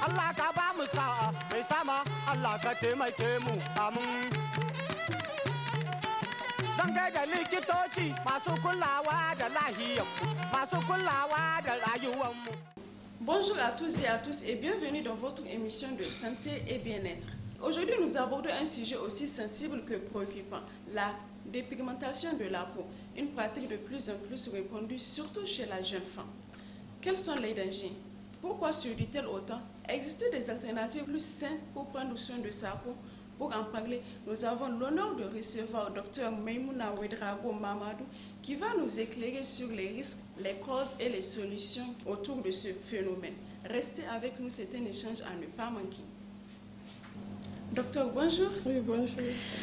Allah ka ba mu sa'a mai sama Allah ka taimake mu amin. Zan gaida likitoci masu kulawa da lahiyanmu, masu kulawa da rayuwanmu. Bonjour à tous et bienvenue dans votre émission de santé et bien-être. Aujourd'hui, nous abordons un sujet aussi sensible que préoccupant, la dépigmentation de la peau, une pratique de plus en plus répandue, surtout chez la jeune femme. Quels sont les dangers? Pourquoi séduit-elle autant? Existe des alternatives plus saines pour prendre soin de sa peau? Pour en parler, nous avons l'honneur de recevoir Dr Maimouna Ouedraogo Mamadou qui va nous éclairer sur les risques, les causes et les solutions autour de ce phénomène. Restez avec nous, c'est un échange à ne pas manquer. Docteur, bonjour. Oui, bonjour.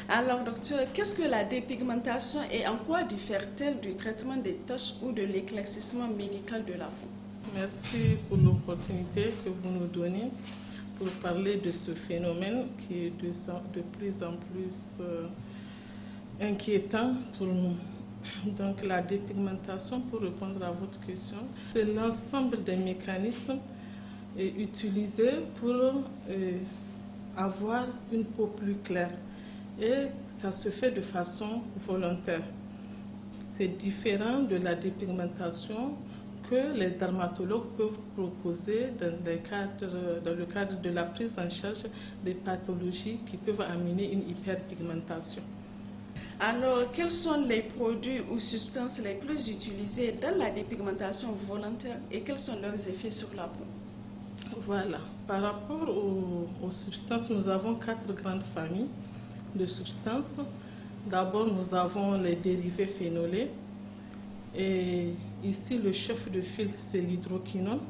Alors, docteur, qu'est-ce que la dépigmentation et en quoi diffère-t-elle du traitement des taches ou de l'éclaircissement médical de la peau? Merci pour l'opportunité que vous nous donnez pour parler de ce phénomène qui est de plus en plus inquiétant pour nous. Donc la dépigmentation, pour répondre à votre question, c'est l'ensemble des mécanismes utilisés pour avoir une peau plus claire. Et ça se fait de façon volontaire. C'est différent de la dépigmentation que les dermatologues peuvent proposer dans le cadre de la prise en charge des pathologies qui peuvent amener une hyperpigmentation. Alors, quels sont les produits ou substances les plus utilisées dans la dépigmentation volontaire et quels sont leurs effets sur la peau? Voilà. Par rapport aux substances, nous avons 4 grandes familles de substances. D'abord, nous avons les dérivés phénolés. Et ici, le chef de file, c'est l'hydroquinone.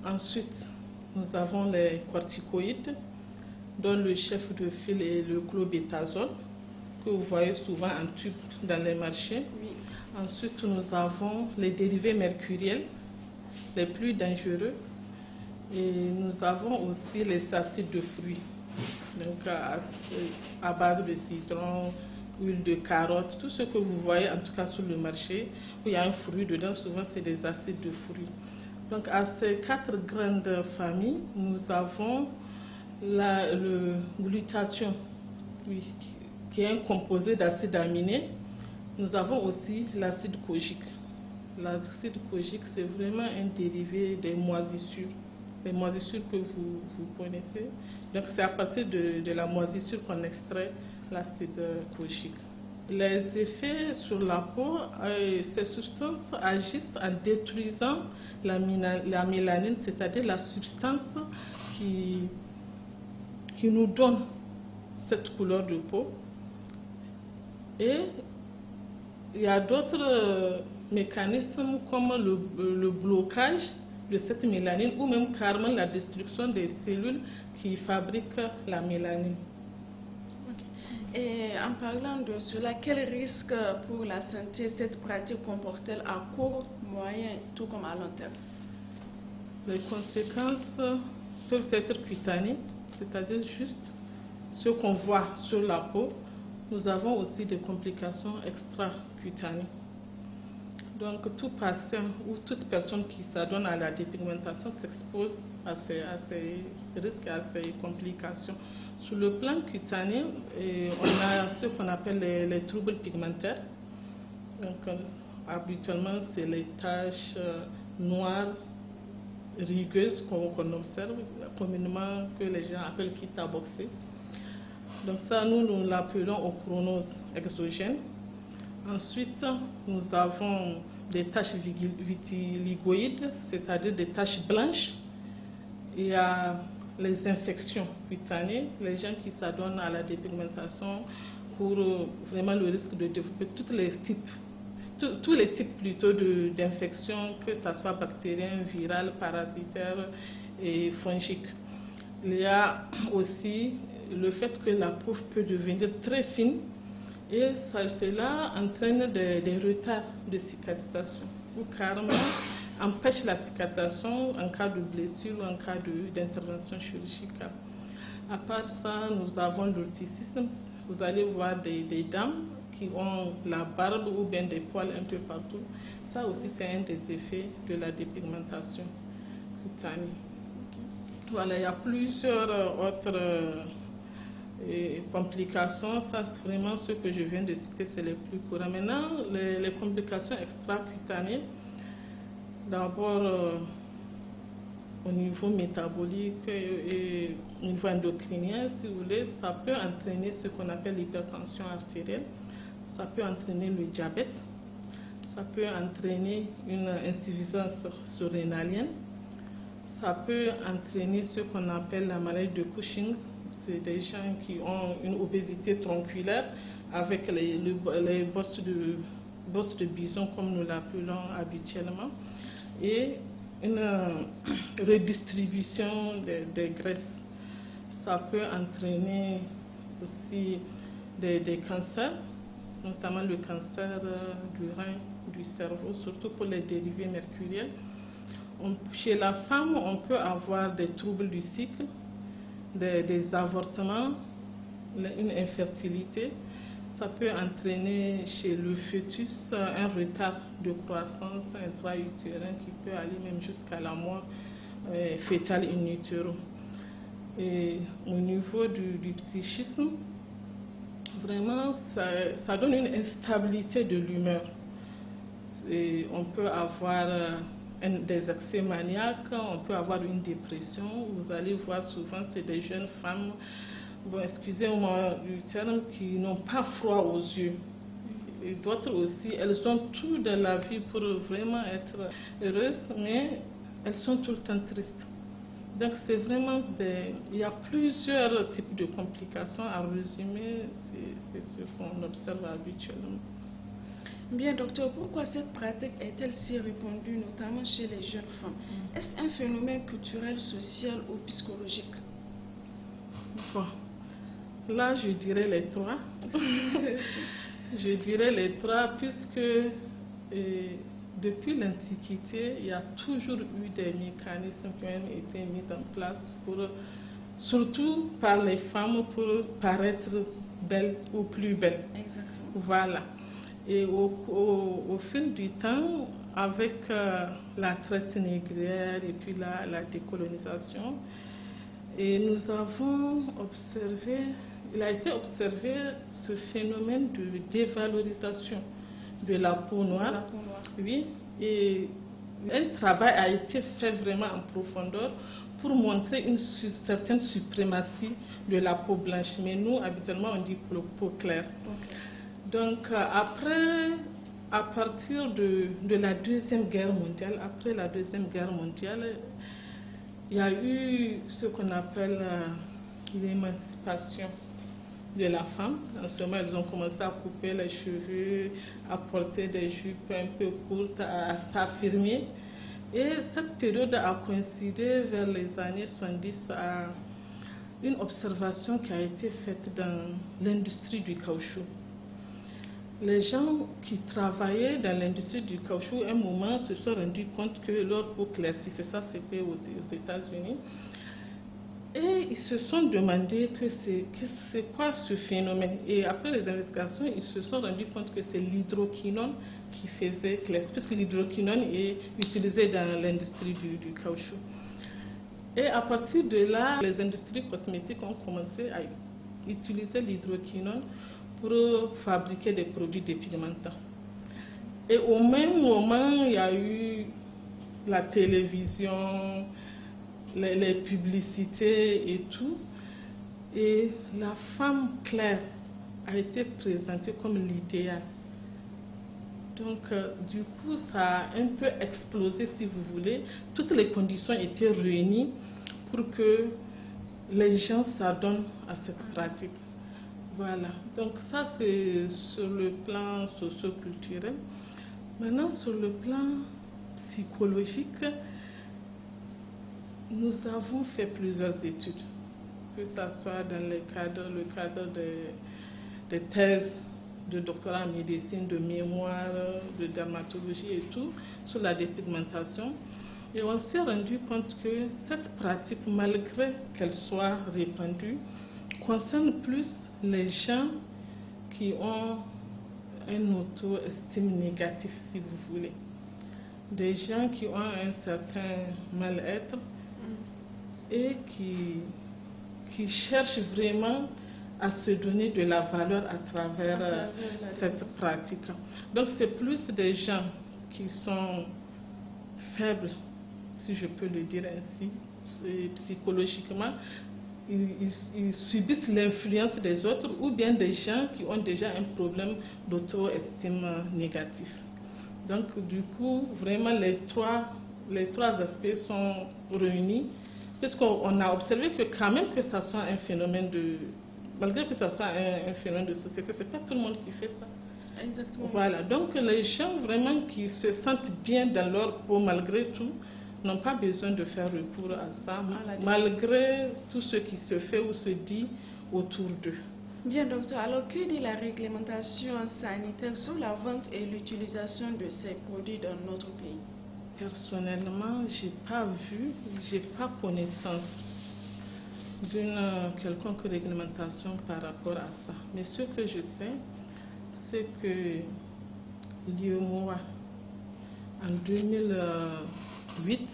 Ensuite, nous avons les corticoïdes, dont le chef de file est le clobétasol, que vous voyez souvent en tube dans les marchés. Oui. Ensuite, nous avons les dérivés mercuriels, les plus dangereux. Et nous avons aussi les acides de fruits, donc à base de citron, huile de carotte, tout ce que vous voyez en tout cas sur le marché, où il y a un fruit dedans, souvent c'est des acides de fruits. Donc à ces 4 grandes familles, nous avons le glutathion, oui, qui est un composé d'acides aminés. Nous avons aussi l'acide kojique. L'acide kojique, c'est vraiment un dérivé des moisissures. Les moisissures que vous connaissez. Donc c'est à partir de la moisissure qu'on extrait l'acide kojique. Les effets sur la peau, ces substances agissent en détruisant la mélanine, c'est-à-dire la substance qui nous donne cette couleur de peau. Et il y a d'autres mécanismes comme le blocage de cette mélanine ou même carrément la destruction des cellules qui fabriquent la mélanine. Okay. Et en parlant de cela, quel risque pour la santé cette pratique comporte-t-elle à court, moyen, tout comme à long terme? Les conséquences peuvent être cutanées, c'est-à-dire juste ce qu'on voit sur la peau. Nous avons aussi des complications extra-cutanées. Donc tout patient ou toute personne qui s'adonne à la dépigmentation s'expose à ces risques, à ces complications. Sur le plan cutané, on a ce qu'on appelle les troubles pigmentaires. Donc habituellement, c'est les taches noires, rugueuses qu'on observe, communément que les gens appellent kitaboxé. Donc ça, nous l'appelons ochronose exogène. Ensuite, nous avons des taches vitiligoïdes, c'est-à-dire des taches blanches. Il y a les infections cutanées, les gens qui s'adonnent à la dépigmentation pour vraiment le risque de développer tous les types plutôt d'infections, que ce soit bactériennes, virales, parasitaires et fongiques. Il y a aussi le fait que la peau peut devenir très fine. Et cela entraîne des retards de cicatrisation ou carrément empêche la cicatrisation en cas de blessure ou en cas d'intervention chirurgicale. À part ça, nous avons l'orticisme. Vous allez voir des dames qui ont la barbe ou bien des poils un peu partout. Ça aussi, c'est un des effets de la dépigmentation. cutanée. Voilà, il y a plusieurs autres complications. Ça, c'est vraiment ce que je viens de citer, c'est les plus courants. Maintenant, les complications extracutanées, d'abord au niveau métabolique et au niveau endocrinien, si vous voulez, ça peut entraîner ce qu'on appelle l'hypertension artérielle, ça peut entraîner le diabète, ça peut entraîner une insuffisance surrénalienne, ça peut entraîner ce qu'on appelle la maladie de Cushing. C'est des gens qui ont une obésité tronculaire avec les bosses de bison, comme nous l'appelons habituellement, et une redistribution des graisses. Ça peut entraîner aussi des cancers, notamment le cancer du rein, du cerveau, surtout pour les dérivés mercuriels. Chez la femme, on peut avoir des troubles du cycle, des avortements, une infertilité. Ça peut entraîner chez le fœtus un retard de croissance intra-utérin qui peut aller même jusqu'à la mort fœtale in utero. Et au niveau du psychisme, vraiment, ça donne une instabilité de l'humeur. On peut avoir des accès maniaques, on peut avoir une dépression. Vous allez voir souvent, c'est des jeunes femmes, bon, excusez-moi du terme, qui n'ont pas froid aux yeux. Et d'autres aussi, elles ont tout dans la vie pour vraiment être heureuses, mais elles sont tout le temps tristes. Donc c'est vraiment il y a plusieurs types de complications. À résumer, c'est ce qu'on observe habituellement. Bien, docteur, pourquoi cette pratique est-elle si répandue, notamment chez les jeunes femmes? Est-ce un phénomène culturel, social ou psychologique? Bon, là je dirais les trois. Je dirais les trois puisque depuis l'Antiquité, il y a toujours eu des mécanismes qui ont été mis en place, surtout par les femmes, pour paraître belles ou plus belles. Exactement. Voilà. Et au fil du temps, avec la traite négrière et puis la décolonisation, et nous avons observé, il a été observé ce phénomène de dévalorisation de la peau noire. Oui, et un travail a été fait vraiment en profondeur pour montrer une certaine suprématie de la peau blanche. Mais nous, habituellement, on dit peau claire. Okay. Donc, à partir de la Deuxième Guerre mondiale, après la Deuxième Guerre mondiale, il y a eu ce qu'on appelle l'émancipation de la femme. En ce moment, elles ont commencé à couper les cheveux, à porter des jupes un peu courtes, à s'affirmer. Et cette période a coïncidé vers les années 70 à une observation qui a été faite dans l'industrie du caoutchouc. Les gens qui travaillaient dans l'industrie du caoutchouc, à un moment, se sont rendus compte que leur peau claircissait. Ça, c'était aux États-Unis. Et ils se sont demandé que c'est quoi ce phénomène. Et après les investigations, ils se sont rendus compte que c'est l'hydroquinone qui faisait clair, puisque l'hydroquinone est utilisé dans l'industrie du caoutchouc. Et à partir de là, les industries cosmétiques ont commencé à utiliser l'hydroquinone pour fabriquer des produits dépigmentants. Et au même moment, il y a eu la télévision, les publicités et tout. Et la femme claire a été présentée comme l'idéal. Donc, du coup, ça a un peu explosé, si vous voulez. Toutes les conditions étaient réunies pour que les gens s'adonnent à cette pratique. Voilà. Donc, ça, c'est sur le plan socio-culturel. Maintenant, sur le plan psychologique, nous avons fait plusieurs études, que ce soit dans le cadre des thèses de doctorat en médecine, de mémoire, de dermatologie et tout, sur la dépigmentation. Et on s'est rendu compte que cette pratique, malgré qu'elle soit répandue, concerne plus les gens qui ont un auto-estime négatif, si vous voulez. des gens qui ont un certain mal-être et qui cherchent vraiment à se donner de la valeur à travers cette pratique. Donc c'est plus des gens qui sont faibles, si je peux le dire ainsi, psychologiquement. Ils subissent l'influence des autres, ou bien des gens qui ont déjà un problème d'auto-estime négatif. Donc du coup, vraiment les trois aspects sont réunis, puisqu'on a observé que quand même que ça soit un phénomène malgré que ça soit un phénomène de société, c'est pas tout le monde qui fait ça. Exactement. Voilà, donc les gens vraiment qui se sentent bien dans leur peau malgré tout, n'ont pas besoin de faire recours à ça, malgré tout ce qui se fait ou se dit autour d'eux. Bien, docteur, alors que dit la réglementation sanitaire sur la vente et l'utilisation de ces produits dans notre pays? Personnellement, j'ai pas connaissance d'une quelconque réglementation par rapport à ça. Mais ce que je sais, c'est que l'UEMOA, en 2008,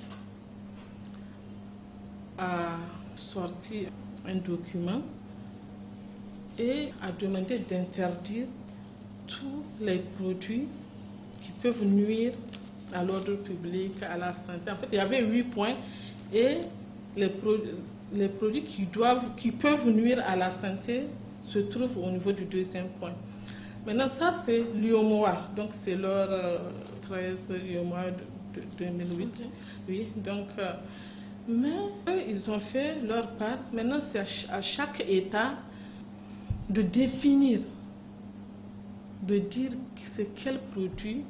a sorti un document et a demandé d'interdire tous les produits qui peuvent nuire à l'ordre public, à la santé. En fait, il y avait 8 points et les produits qui peuvent nuire à la santé se trouvent au niveau du 2e point. Maintenant, ça c'est l'UEMOA, donc c'est leur 13 UEMOA de 2008. Okay. Oui, donc, mais eux, ils ont fait leur part. Maintenant, c'est à chaque État de définir, de dire c'est quel produit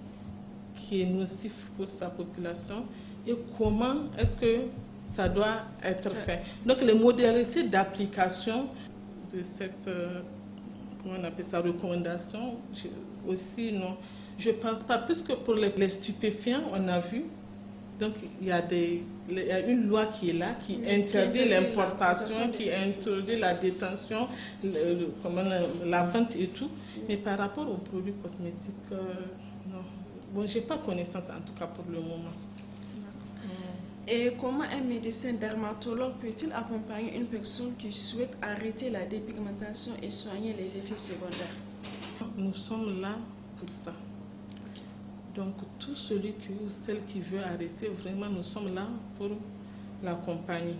qui est nocif pour sa population et comment est-ce que ça doit être fait. Donc les modalités d'application de cette comment on appelle ça, recommandation aussi, non, je pense pas, puisque pour les stupéfiants, on a vu, donc il y a une loi qui est là, qui interdit l'importation, qui interdit la détention, la vente et tout, mais par rapport aux produits cosmétiques, non. Bon, j'ai pas connaissance en tout cas pour le moment. Et comment un médecin dermatologue peut-il accompagner une personne qui souhaite arrêter la dépigmentation et soigner les effets secondaires? Nous sommes là pour ça. Donc tout celui ou celle qui veut arrêter, vraiment nous sommes là pour l'accompagner.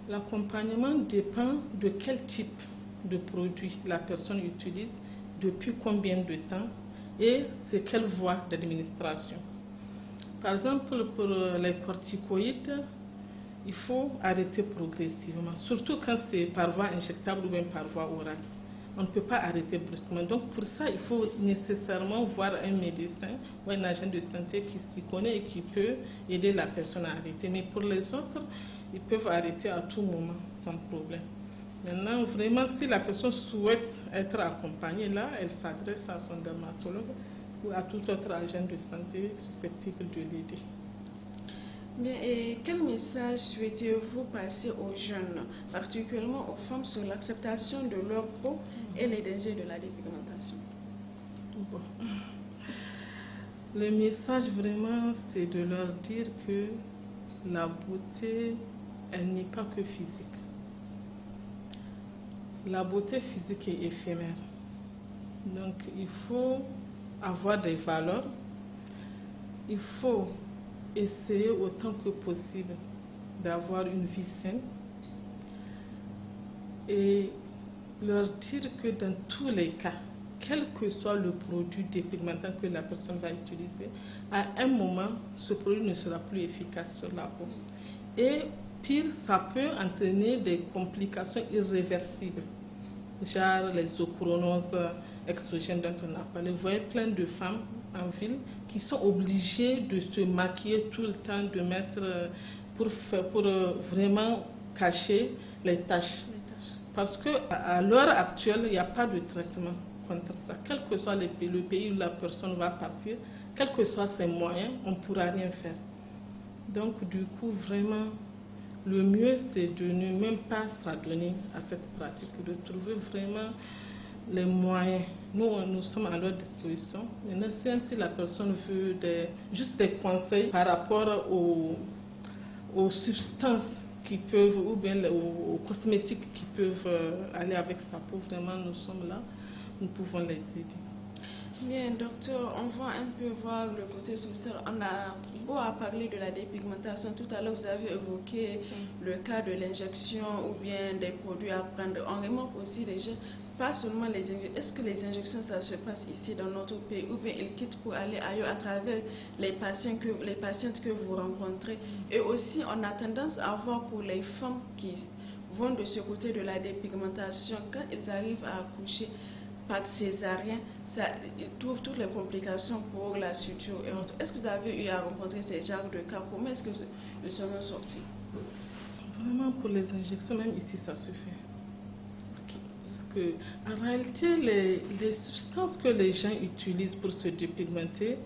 L'accompagnement dépend de quel type de produit la personne utilise, depuis combien de temps et c'est quelle voie d'administration. Par exemple, pour les corticoïdes, il faut arrêter progressivement, surtout quand c'est par voie injectable ou bien par voie orale. On ne peut pas arrêter brusquement. Donc pour ça, il faut nécessairement voir un médecin ou un agent de santé qui s'y connaît et qui peut aider la personne à arrêter. Mais pour les autres, ils peuvent arrêter à tout moment, sans problème. Maintenant, vraiment, si la personne souhaite être accompagnée, là, elle s'adresse à son dermatologue ou à tout autre agent de santé susceptible de l'aider. Et quel message souhaitez-vous passer aux jeunes, particulièrement aux femmes, sur l'acceptation de leur peau et les dangers de la dépigmentation? Bon. Le message vraiment, c'est de leur dire que la beauté, elle n'est pas que physique. La beauté physique est éphémère. Donc il faut avoir des valeurs. Il faut essayer autant que possible d'avoir une vie saine et leur dire que dans tous les cas, quel que soit le produit dépigmentant que la personne va utiliser, à un moment, ce produit ne sera plus efficace sur la peau. Et pire, ça peut entraîner des complications irréversibles, genre les ochronoses exogènes dont on a parlé. Vous voyez plein de femmes en ville qui sont obligées de se maquiller tout le temps, de mettre pour vraiment cacher les taches. Parce qu'à l'heure actuelle, il n'y a pas de traitement contre ça. Quel que soit le pays où la personne va partir, quels que soient ses moyens, on ne pourra rien faire. Donc du coup, vraiment, le mieux c'est de ne même pas s'adonner à cette pratique, de trouver vraiment les moyens, nous sommes à leur disposition. Maintenant, si la personne veut juste des conseils par rapport aux substances qui peuvent, ou bien aux cosmétiques qui peuvent aller avec sa peau, vraiment, nous sommes là, nous pouvons les aider. Bien, docteur, on va un peu voir le côté social. On a beau à parler de la dépigmentation. Tout à l'heure, vous avez évoqué le cas de l'injection ou bien des produits à prendre. On remarque aussi déjà, pas seulement les injections. Est-ce que les injections, ça se passe ici dans notre pays ou bien ils quittent pour aller ailleurs à travers les patientes que vous rencontrez? Et aussi, on a tendance à voir pour les femmes qui vont de ce côté de la dépigmentation, quand ils arrivent à accoucher par césarien, ça trouve toutes les complications pour la suture et autres. Est-ce que vous avez eu à rencontrer ces genres de cas? Comment est-ce qu'ils seront sortis? Vraiment, pour les injections, même ici, ça se fait. Parce que, en réalité, les substances que les gens utilisent pour se dépigmenter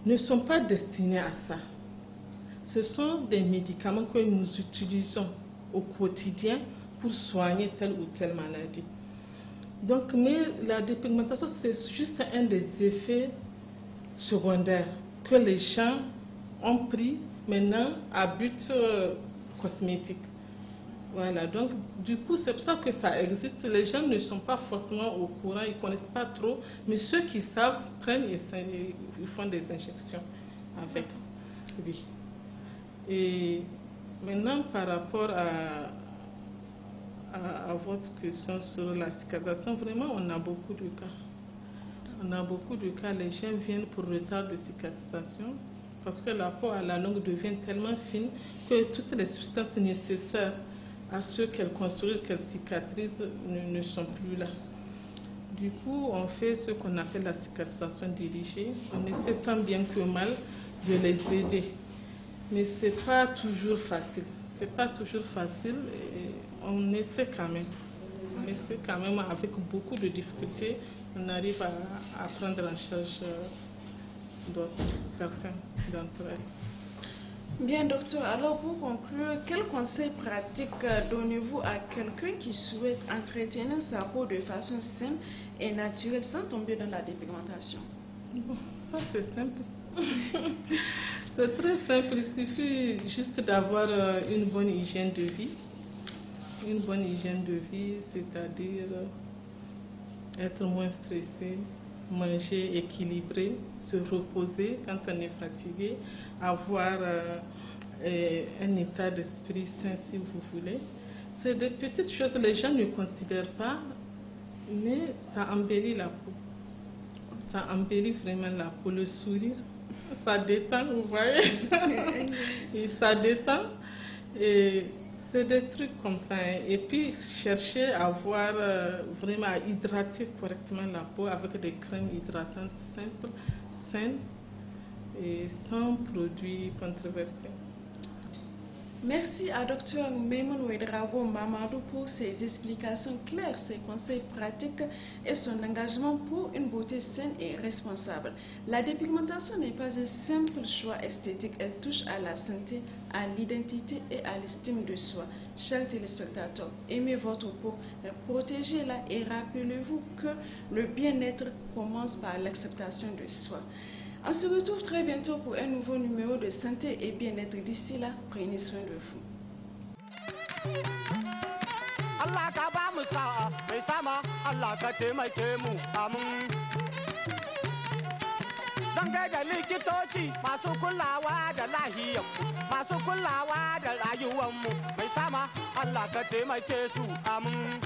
ne sont pas destinées à ça. Ce sont des médicaments que nous utilisons au quotidien pour soigner telle ou telle maladie. Donc, mais la dépigmentation, c'est juste un des effets secondaires que les gens ont pris maintenant à but cosmétique. Voilà, donc du coup, c'est pour ça que ça existe. Les gens ne sont pas forcément au courant, ils ne connaissent pas trop, mais ceux qui savent prennent et ils font des injections avec. Oui. Et maintenant, par rapport à votre question sur la cicatrisation, vraiment, on a beaucoup de cas. On a beaucoup de cas. Les gens viennent pour retard de cicatrisation parce que la peau à la longue devient tellement fine que toutes les substances nécessaires à ce qu'elle construise, qu'elle cicatrise, ne sont plus là. Du coup, on fait ce qu'on appelle la cicatrisation dirigée. On essaie tant bien que mal de les aider. Mais ce n'est pas toujours facile. C'est pas toujours facile et on essaie quand même. On essaie quand même avec beaucoup de difficultés. On arrive à prendre en charge certains d'entre elles. Bien, docteur, alors pour conclure, quels conseils pratiques donnez-vous à quelqu'un qui souhaite entretenir sa peau de façon saine et naturelle sans tomber dans la dépigmentation? Bon, ça c'est simple. C'est très simple, il suffit juste d'avoir une bonne hygiène de vie. Une bonne hygiène de vie, c'est-à-dire être moins stressé, manger équilibré, se reposer quand on est fatigué, avoir un état d'esprit sain si vous voulez. C'est des petites choses que les gens ne considèrent pas, mais ça embellit la peau. Ça embellit vraiment la peau, le sourire. Ça détend, vous voyez. Et ça détend. Et c'est des trucs comme ça. Et puis, chercher à avoir vraiment à hydrater correctement la peau avec des crèmes hydratantes simples, saines et sans produits controversés. Merci à Dr Maimouna Ouedraogo Mamadou pour ses explications claires, ses conseils pratiques et son engagement pour une beauté saine et responsable. La dépigmentation n'est pas un simple choix esthétique, elle touche à la santé, à l'identité et à l'estime de soi. Chers téléspectateurs, aimez votre peau, protégez-la et rappelez-vous que le bien-être commence par l'acceptation de soi. On se retrouve très bientôt pour un nouveau numéro de santé et bien-être. D'ici là, prenez soin de vous. Allah ka ba mu sa'a mai sama Allah ka taimake mu amin. Zan gaida likitoci masu kulawa da lahiyar masu kulawa da rayuwar mu mai sama Allah ka taimake su amin.